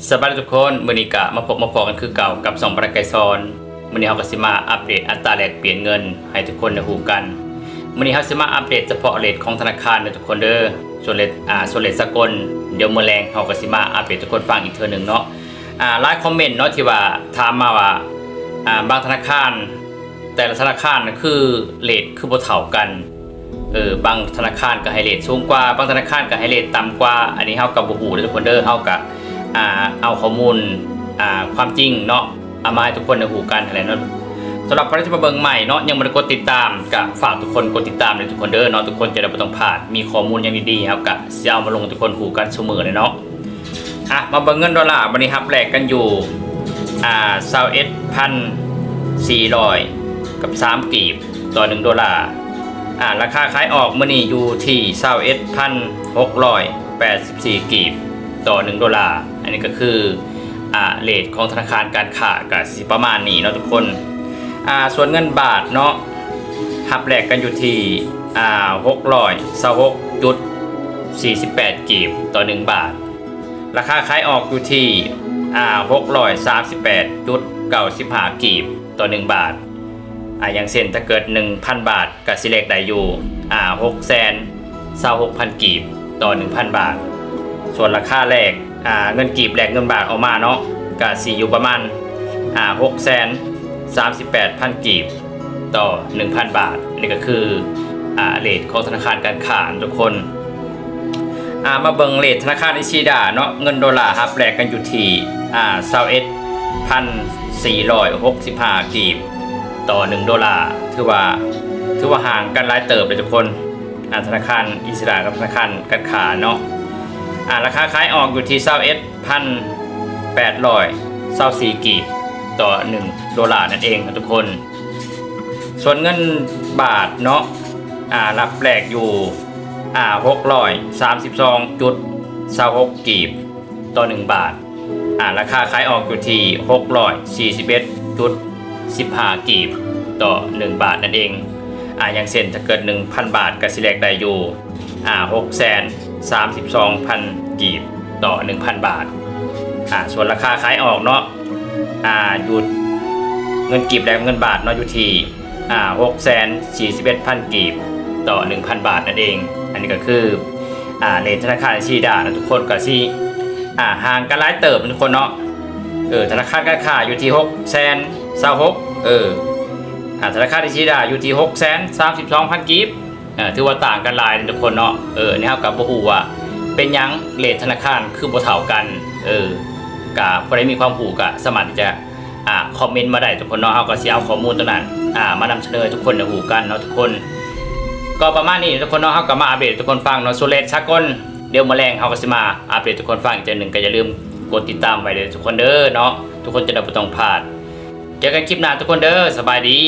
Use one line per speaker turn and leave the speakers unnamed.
สวัสดีทุกคนมื้อนี้ก็มาพบมาพอกันคือเก่ากับ2ประไกซอนมื้อนี้เฮาก็สิมาอัปเดตอัตราแลกเปลี่ยนเงินให้ทุกคนได้รู้กันมื้อนี้เฮาสิมาอัปเดตเฉพาะเรทของธนาคารเด้อทุกคนเด้อส่วนเรทสากลเดี๋ยวมื้อแรงเฮาก็สิมาอัปเดตทุกคนฟังอีกเทื่อนึงเนาะหลายคอมเมนต์เนาะที่ว่าถามมาว่าบางธนาคารแต่ละธนาคารคือเรทคือบ่เท่ากันบางธนาคารก็ให้เรทสูงกว่าบางธนาคารก็ให้เรทต่ำกว่าอันนี้เฮาก็บ่ฮู้เด้อทุกคนเด้อเฮาก็เอาข้อมูลความจริงเนาะเอามาให้ทุกคนได้รู้กันอะไรเนาะสำหรับใครที่มาเบิ่งใหม่เนาะยังไม่ได้กดติดตามก็ฝากทุกคนกดติดตามเลยทุกคนเด้อเนาะทุกคนจะได้ไม่ต้องพลาดมีข้อมูลอย่างดีๆครับก็จะเอามาลงทุกคนรู้กันเสมอเลยเนาะมาเบิ่งเงินดอลลาร์วันนี้ครับแลกกันอยู่21,400กับ3กีบต่อ1ดอลลาร์ราคาขายออกมื้อนี้อยู่ที่21,684กีบต่อ1ดอลลาร์อันนี้ก็คือเรทของธนาคารการค้าก็สิประมาณนี้เนาะทุกคนส่วนเงินบาทเนาะหับแลกกันอยู่ที่626.48กีบต่อ1บาทราคาขายออกอยู่ที่638.95กีบต่อ1บาทอย่างเช่นถ้าเกิด 1,000 บาทก็สิเลขได้อยู่626,000กีบต่อ 1,000 บาทส่วนราคาแลกเงินกีบแลกเงินบาทออกมาเนาะก็สิอยู่ประมาณ638,000กีบต่อ 1,000 บาทนี่ก็คือเรทของธนาคารการค้าทุกคนมาเบิ่งเรทธนาคารอิชิดะเนาะเงินดอลลาร์ครับแลกกันอยู่ที่21,465กีบต่อ1ดอลลาร์ถือว่าห่างกันหลายเติบเลยทุกคนธนาคารอิชิดะกับธนาคารการค้าเนาะราคาขายออกอยู่ที่21,824กีบต่อ1ดอลลาร์นั่นเองครับทุกคนส่วนเงินบาทเนาะรับแลกอยู่632.26กีบต่อ1บาทราคาขายออกอยู่ที่641.15กีบต่อ1บาทนั่นเองอย่างเช่นถ้าเกิด 1,000 บาทก็สิแลกได้อยู่632,000กีบต่อ 1,000 บาทส่วนราคาขายออกเนาะอยู่เงินกีบแลกเงินบาทเนาะอยู่ที่641,000กีบต่อ 1,000 บาทนั่นเองอันนี้ก็คือเรทธนาคารอิชิดะนะทุกคนก็สิห่างกันหลายเติบทุกคนเนาะธนาคารการค้าอยู่ที่626,000ธนาคารอิชิดะอยู่ที่632,000กีบถือว่าต่างกันหลายทุกคนเนาะนี่เฮากับบ่ฮู้ว่าเป็นหยังเรทธนาคารคือบ่เท่ากันก็บ่ได้มีความรู้ก็สามารถที่จะคอมเมนต์มาได้ทุกคนเนาะเฮาก็สิเอาข้อมูลตรงนั้นมานำเสนอทุกคนได้รู้กันเนาะทุกคนก็ประมาณนี้ทุกคนเนาะเฮาก็มาอัปเดตทุกคนฟังเนาะส่วนเรทสากลเดี๋ยวมื้อแลงเฮาก็สิมาอัปเดตทุกคนฟังอีกเทื่อนึงก็อย่าลืมกดติดตามไว้เด้อทุกคนเด้อเนาะทุกคนจะได้บ่ต้องพลาดเจอกันคลิปหน้าทุกคนเด้อสบายดี